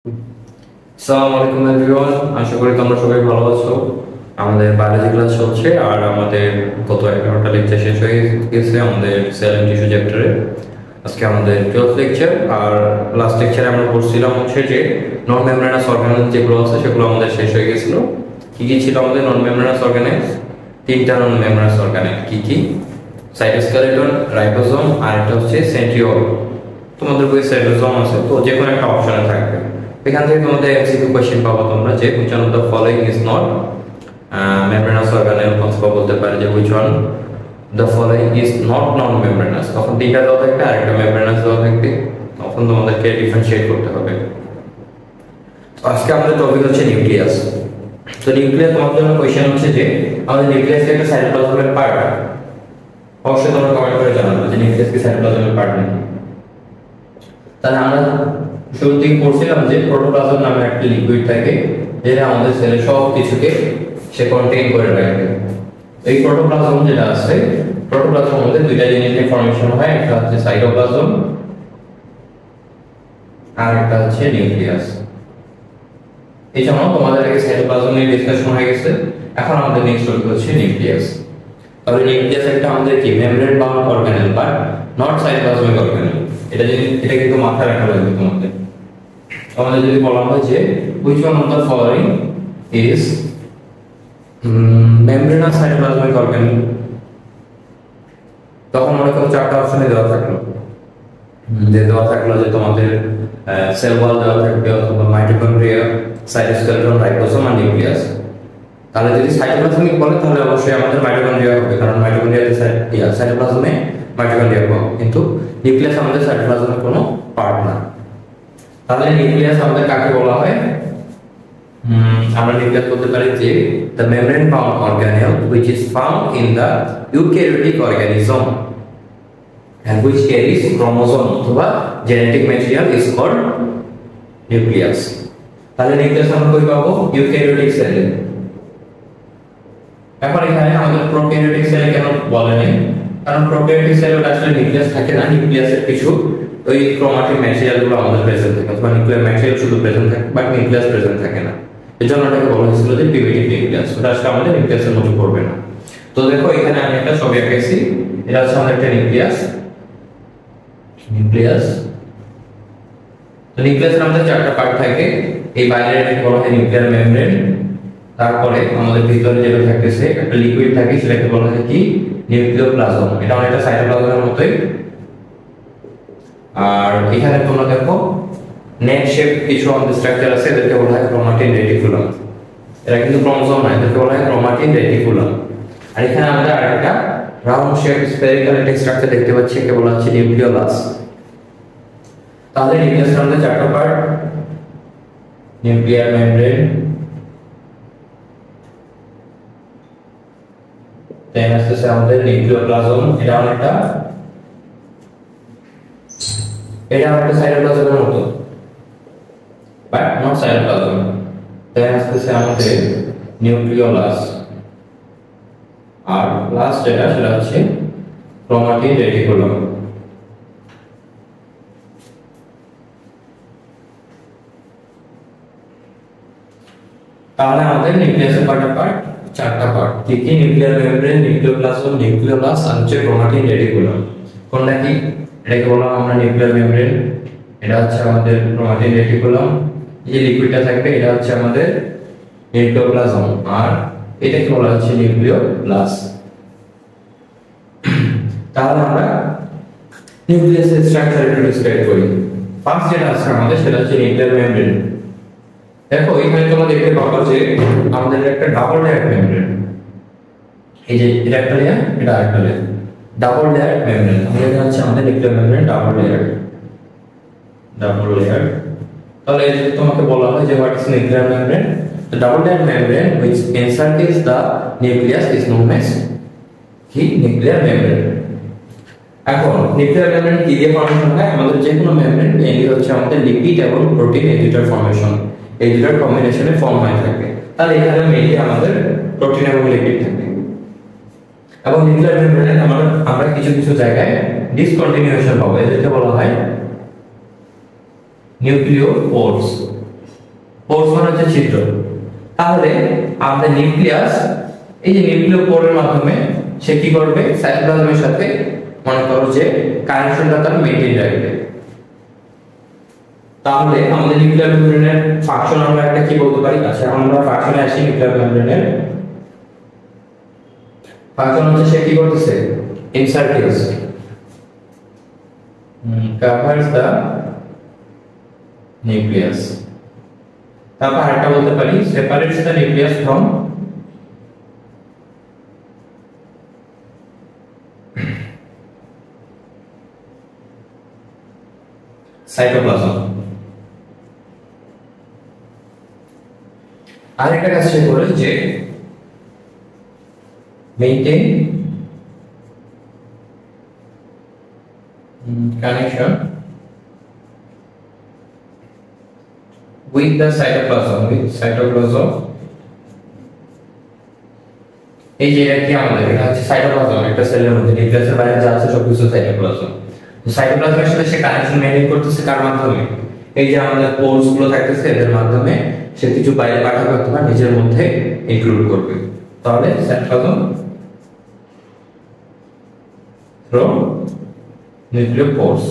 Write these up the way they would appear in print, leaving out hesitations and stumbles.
আসসালামু আলাইকুম এভরিওয়ান, আশা করি তোমরা সবাই ভালো আছো। আমাদের বায়োলজি ক্লাস চলছে আর আমাদের গত 11টা লেকচার শেষ হয়ে গেছে আমাদের সেল এন্ড টিস্যু চ্যাপ্টারে। আজকে আমাদের 12th লেকচার। আর লাস্ট লেকচারে আমরা পড়ছিলাম হচ্ছে যে নন মেমব্রেনাস অর্গানেল যেগুলো আছে সেগুলো আমাদের শেষ হয়ে গেছিল। কি কি ছিল আমাদের নন মেমব্রেনাস অর্গানেল? তিনটা নন মেমব্রেনাস অর্গানেল কি কি? সাইটোস্কেলেটন, রাইবোসোম আর একটা হচ্ছে সেন্ট্রিওল। তোমাদের বই সাইটোসোম আছে, তো যে কোনো একটা অপশনে থাকবে। এখান থেকে তোমাদের এমসিকিউ কোশ্চেন পাবো তোমরা যে which one of the following is not membranous organelle, অথবা বলতে পারে যে which one the following is not non membranous। তখন তিনটা দেওয়া থাকবে আর একটা membranous দেওয়া থাকবে, তখন তোমাদেরকে ডিফারেন্সিয়েট করতে হবে। তো আজকে আমাদের টপিক হচ্ছে নিউক্লিয়াস। তো নিউক্লিয়াস তোমাদের জন্য কোশ্চেন হচ্ছে যে আমাদের নিউক্লিয়াস একটা সাইটোপ্লাজমের পার্ট। অবশ্যই তোমরা কমেন্ট করে জানাবে যে নিউক্লিয়াস কি সাইটোপ্লাজমের পার্ট নাকি। তাহলে আমরা শুরুতেই পড়ছিলাম যে প্রোটোপ্লাজম নামে একটা লিকুইড থাকে যেটা আমাদের সেলের সব কিছুকে সে কন্টেইন করে রাখে। এই প্রোটোপ্লাজম যেটা আছে, প্রোটোপ্লাজম মধ্যে দুইটা জিনিস নিয়ে ফর্মেশন হয়, একটা হচ্ছে সাইটোপ্লাজম আর একটা হচ্ছে নিউক্লিয়াস। এই জন্য তোমাদের আগে সাইটোপ্লাজম নিয়ে ডিসকাশন হয়ে গেছে, এখন আমাদের নেক্সট টপিক হচ্ছে নিউক্লিয়াস। তাহলে নিউক্লিয়াস একটা আমাদের কি membrane bound organelle but not cytoplasmic organelle. এটা কিন্তু মাথায় রাখা লাগবে তোমাদের। আমাদের যদি বলা হয় যে which one of the following is membranous cytoplasmic organelle, তখন মনে করো চারটা অপশনে দেওয়া থাকলো, যে দেওয়া থাকলো যে তোমাদের সেল ওয়াল দেওয়া থাকবে অথবা মাইটোকন্ড্রিয়া, সাইটোস্কেলেটন, রাইবোসোম আর নিউক্লিয়াস। তাহলে যদি সাইটোপ্লাজমিক বলে তাহলে অবশ্যই আমাদের মাইটোকন্ড্রিয়া হবে, কারণ মাইটোকন্ড্রিয়াতে সাইটোপ্লাজমে মাইটোকন্ড্রিয়া হবে, কিন্তু নিউক্লিয়াস আমাদের সাইটোপ্লাজমের কোনো পার্ট না। তাহলে নিউক্লিয়াস আমাদের কাকে বলা হয়? আমরা নিউক্লিয়াস বলতে পারি যে the membrane bound organelle which is found in the eukaryotic organism and which carries chromosome অথবা genetic material is called nucleus। তাহলে নিউক্লিয়াস আমরা কই পাবো? ইউক্যারিওটিক সেলে। এখন এখানে আমাদের প্রোক্যারিওটিক সেলে কেন বলে নেই? কারণ প্রোক্যারিওটিক সেলে আসলে নিউক্লিয়াস থাকে না, নিউক্লিয়াসের কিছু ওই ক্রোমাটিক ম্যাটেরিয়াল গুলো আমাদের প্রেজেন্ট থাকে, অথবা নিউক্লিয়ার ম্যাটেরিয়াল শুধু প্রেজেন্ট থাকে বাট নিউক্লিয়াস প্রেজেন্ট থাকে না। এজন্য এটাকে বলা হয়েছিল যে প্রিমিটিভ নিউক্লিয়াস। ওটা আসলে আমাদের নিউক্লিয়াসের মতো করবে না। তো দেখো এখানে আমি একটা ছবি এঁকেছি, এটা হচ্ছে আমাদের একটা নিউক্লিয়াস। তো নিউক্লিয়াসের আমাদের চারটা পার্ট থাকে। এই বাইরেটাকে বলা হয় নিউক্লিয়ার মেমব্রেন। তারপরে আমাদের ভিতরে যেটা থাকতেছে একটা লিকুইড থাকে, সেটাকে বলা হয় কি নিউক্লিওপ্লাজম। এটা অনেকটা সাইটোপ্লাজমের মতোই। আর এখানে তোমরা দেখো নেট শেপ কিছু আমাদের স্ট্রাকচার আছে, এদেরকে বলা হয় ক্রোমাটিন রেটিকুলাম। এরা কিন্তু ক্রোমোসোম না, এদেরকে বলা হয় ক্রোমাটিন রেটিকুলাম। আর এখানে আমরা আরেকটা রাউন্ড শেপ স্ফেরিক্যাল একটা স্ট্রাকচার দেখতে পাচ্ছি, একে বলা হচ্ছে নিউক্লিওলাস। তাহলে নিউক্লিয়াসের আমাদের চারটা পার্ট, নিউক্লিয়ার মেমব্রেন, দেন আসছে আমাদের নিউক্লিওপ্লাজম, এটা অনেকটা সাইটোপ্লাজমের মতো বাট নট সাইটোপ্লাজম। দেন আসছে আমাদের নিউক্লিওলাস, আর লাস্ট যেটা সেটা হচ্ছে ক্রোমাটিন রেটিকুলাম। তাহলে আমাদের নিউক্লিয়াসের কয়টা পার্ট? চারটা পার্ট। কি কি? নিউক্লিয়ার মেমব্রেন, নিউক্লিওপ্লাজম, নিউক্লিওলাস আর হচ্ছে ক্রোমাটিন রেটিকুলাম। কোনটা কি? এটাকে বললাম আমরা নিউক্লিয়ার মেমব্রেন, এটা হচ্ছে আমাদের ক্রোমাটিন রেটিকুলাম, এই যে লিকুইডটা থাকবে এটা হচ্ছে আমাদের নিউক্লিওপ্লাজম, আর এটাকে বলা হচ্ছে নিউক্লিওলাস। তাহলে আমরা নিউক্লিয়াসের স্ট্রাকচার একটু ডিসক্রাইব করি। ফার্স্ট যেটা আছে আমাদের সেটা হচ্ছে নিউক্লিয়ার মেমব্রেন। দেখো এখানে তোমরা দেখতে পাবো যে আমাদের একটা ডাবল লেয়ার মেমব্রেন, এই যে এটা একটা লেয়ার, এটা আরেকটা লেয়ার, ডাবল লেয়ার মেমব্রেন। তাহলে এটা হচ্ছে আমাদের নিউক্লিয়ার মেমব্রেন ডাবল লেয়ার। তাহলে এই যে তোমাকে বলা হয় যে what is nuclear membrane? The double layer membrane which encircles the nucleus is known as কি nuclear membrane। এখন নিউক্লিয়ার মেমব্রেন কি দিয়ে ফর্মেশন হয়? আমাদের যে কোনো মেমব্রেন মেইনলি হচ্ছে আমাদের লিপিড এবং প্রোটিন এই দুটোর ফর্মেশন, এই দুটোর কম্বিনেশনে ফর্ম হয়ে থাকে। তাহলে এখানে মেইনলি আমাদের প্রোটিন এবং লিপিড থাকে। এবং নিউক্লিয়ার মেমব্রেনে আমরা কিছু কিছু জায়গায় ডিসকন্টিনিউয়েশন পাবো, এদেরকে বলা হয় নিউক্লিওপোরস। পোর্স মানে হচ্ছে ছিদ্র। তাহলে আমাদের নিউক্লিয়াস এই যে নিউক্লিয় পোরের মাধ্যমে সে কি করবে, সাইটোপ্লাজমের সাথে মনে করো যে কানেকশনটা তার মেইনটেইন রাখবে। তাহলে আমাদের নিউক্লিয়ার মেমব্রেনের ফাংশন আমরা একটা কি বলতে পারি? আচ্ছা এখন আমরা ফাংশনে আসি। নিউক্লিয়ার মেমব্রেনের ফাংশন হচ্ছে সে কি করতেছে, এনসার্কেলস covers the nucleus। তারপর আরেকটা বলতে পারি separates the nucleus from cytoplasm। আরেকটা কাজ সে করে যে maintain connection with the cytoplasm এই যে কি আমাদের এটা হচ্ছে সাইটোপ্লাজম, একটা সেলের মধ্যে নিউক্লিয়াসের বাইরে যা আছে সবকিছু সাইটোপ্লাজম। তো সাইটোপ্লাজমের সাথে সে কানেকশন মেইনটেইন করতেছে কার মাধ্যমে? এই যে আমাদের পোর্স গুলো থাকতেছে এদের মাধ্যমে সে কিছু বাইরে পাঠাবে অথবা নিজের মধ্যে ইনক্লুড করবে। তাহলে সাইটোপ্লাজম থ্রু নিউক্লিয়ার পোর্স।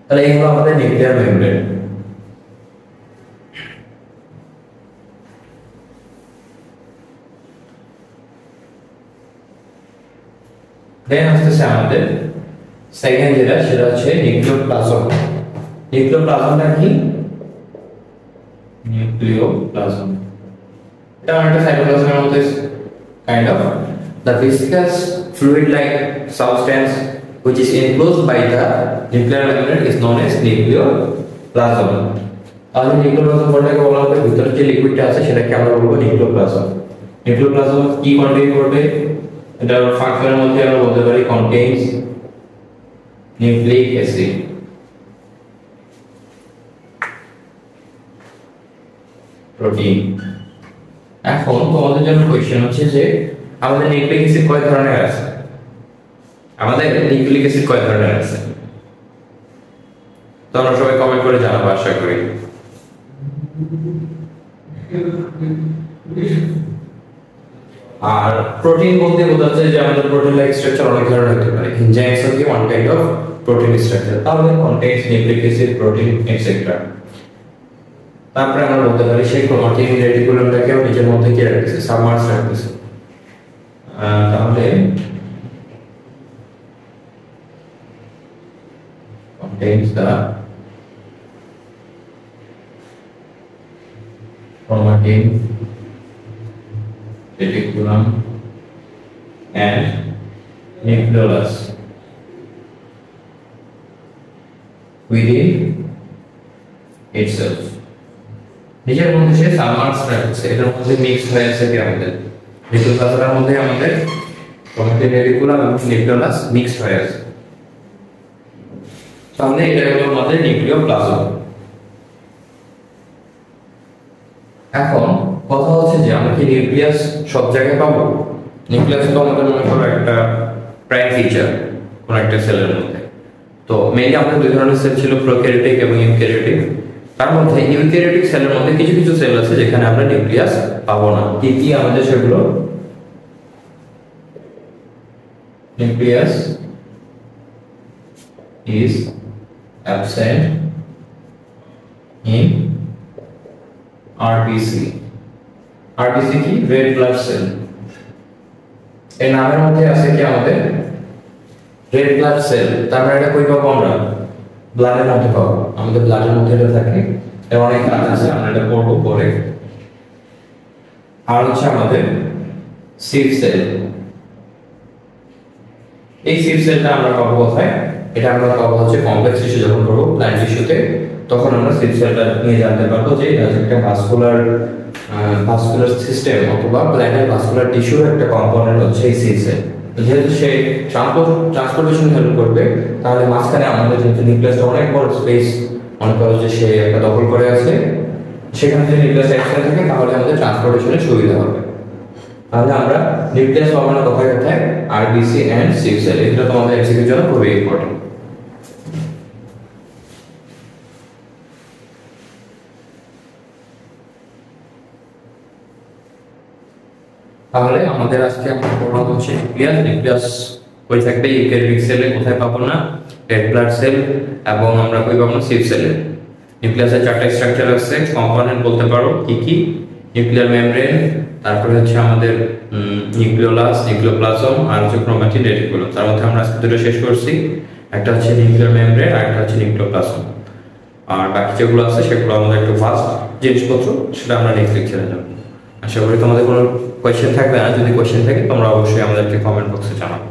তাহলে এই হলো আমাদের নিউক্লিয়ার মেমব্রেন। দেন আসতেছে আমাদের সেকেন্ড যেটা, সেটা হচ্ছে নিউক্লিওপ্লাজম। নিউক্লিওপ্লাজমটা কি? নিউক্লিওপ্লাজম এটা একটা সাইটোপ্লাজমের মধ্যে kind of the viscous fluid like substance which is enclosed by the nuclear membrane is known as nucleoplasm। তাহলে নিউক্লিওপ্লাজম বলতে বলা হবে ভিতরে যে লিকুইডটা আছে সেটাকে আমরা বলবো নিউক্লিওপ্লাজম। নিউক্লিওপ্লাজম কি কন্টেইন করবে? এটা ফাংশনের মধ্যে আমরা বলতে পারি contains nucleic acid। প্রোটিন। এখন তোমাদের জন্য কোশ্চেন হচ্ছে যে আমাদের নিউক্লিক অ্যাসিড কয় ধরনের আছে? আমাদের নিউক্লিক অ্যাসিড কয় ধরনের আছে? তোমরা সবাই কমেন্ট করে জানাবো আশা করি। আর প্রোটিন বলতে বোঝাচ্ছে যে আমাদের প্রোটিন লাইক স্ট্রাকচার অনেক ধরনের হতে পারে। এনজাইমস হল কি one kind of protein structure. তাহলে contains nucleic acid, protein etcetera. তারপরে আমরা বলতে পারি সেই ক্রোমাটিন রেটিকুলামটাকেও নিজের মধ্যে কি রাখতেছে, সাবমার্জ রাখতেছে। তাহলে contains the chromatin reticulum and nucleolus within itself। নিজের মধ্যে সে সাবমার্জ রাখছে, এটার মধ্যে মিক্স হয়ে আছে কি আমাদের নিউক্লিওপ্লাজমের মধ্যে আমাদের chromatin reticulum এবং nucleolus মিক্স হয়ে আছে। তাহলে এটা হলো আমাদের নিউক্লিওপ্লাজম। এখন কথা হচ্ছে যে আমরা কি নিউক্লিয়াস সব জায়গায় পাবো? নিউক্লিয়াস তো আমাদের মনে করো একটা প্রাইম ফিচার কোন একটা সেলের মধ্যে। তো মেইনলি আমাদের দুই ধরনের সেল ছিল, প্রোক্যারিওটিক এবং ইউক্যারিওটিক। তার মধ্যে ইউক্যারিওটিক সেলের মধ্যে কিছু কিছু সেল আছে যেখানে আমরা নিউক্লিয়াস পাবো না। কি কি আমাদের সেগুলো? Nucleus is absent in RBC। RBC কি? Red blood cell. এর নামের মধ্যে আছে কি আমাদের রেড ব্লাড সেল। তারপরে এটা কই পাবো আমরা? ব্লাডের মধ্যে পাবো। আমাদের ব্লাডের মধ্যে এটা থাকে। এর অনেক কাজ আছে, আমরা এটা পড়বো পরে। আর হচ্ছে আমাদের সিভ সেল। এই সিভ সেলটা আমরা পাবো কোথায়? এটা আমরা পাবো হচ্ছে কমপ্লেক্স টিস্যু যখন করবো প্ল্যান্ট টিস্যুতে, তখন আমরা সিভ সেলটা নিয়ে জানতে পারবো যে এটা একটা ভাস্কুলার সিস্টেম অথবা প্ল্যান্টের ভাস্কুলার টিস্যুর একটা কম্পোনেন্ট হচ্ছে এই সিভ সেল। যেহেতু সে ট্রান্সপোর্টেশন হেল্প করবে, তাহলে মাঝখানে আমাদের যেহেতু নিউক্লিয়াসটা অনেক বড় স্পেস মনে করো যে সে একটা দখল করে আছে, সেখানে যদি নিউক্লিয়াস একসাথে থাকে তাহলে আমাদের ট্রান্সপোর্টেশনের সুবিধা হবে। তাহলে আমরা নিউক্লিয়াস পাবো না কোথায় কোথায়? RBC and sieve cell. এটা তোমাদের এমসিকিউর জন্য খুবই ইম্পর্টেন্ট। তাহলে আমাদের আজকে আমরা পড়া হচ্ছে নিউক্লিয়াস। নিউক্লিয়াস কই থাকবে? ইউক্যারিওটিক সেলে। কোথায় পাবো না? রেড ব্লাড সেল, এবং আমরা কই পাবো না? সিভ সেলে। নিউক্লিয়াসের চারটা স্ট্রাকচার আছে, কম্পোনেন্ট বলতে পারো কি কি? নিউক্লিয়ার মেমব্রেন, তারপরে হচ্ছে আমাদের নিউক্লিওলাস, নিউক্লিওপ্লাজম, আর হচ্ছে ক্রোমাটিন, রেটিকুলাম। তার মধ্যে আমরা আজকে দুটো শেষ করছি, একটা হচ্ছে নিউক্লিয়ার মেমব্রেন আর একটা হচ্ছে নিউক্লিওপ্লাজম। আর বাকি যেগুলো আছে সেগুলো আমাদের একটু ফাস্ট জিনিসপত্র, সেটা আমরা নেক্সট লেকচারে যাবো। আশা করি তোমাদের কোনো কোয়েশ্চেন থাকবে না। যদি কোয়েশ্চেন থাকে তোমরা অবশ্যই আমাদেরকে কমেন্ট বক্সে জানাবে।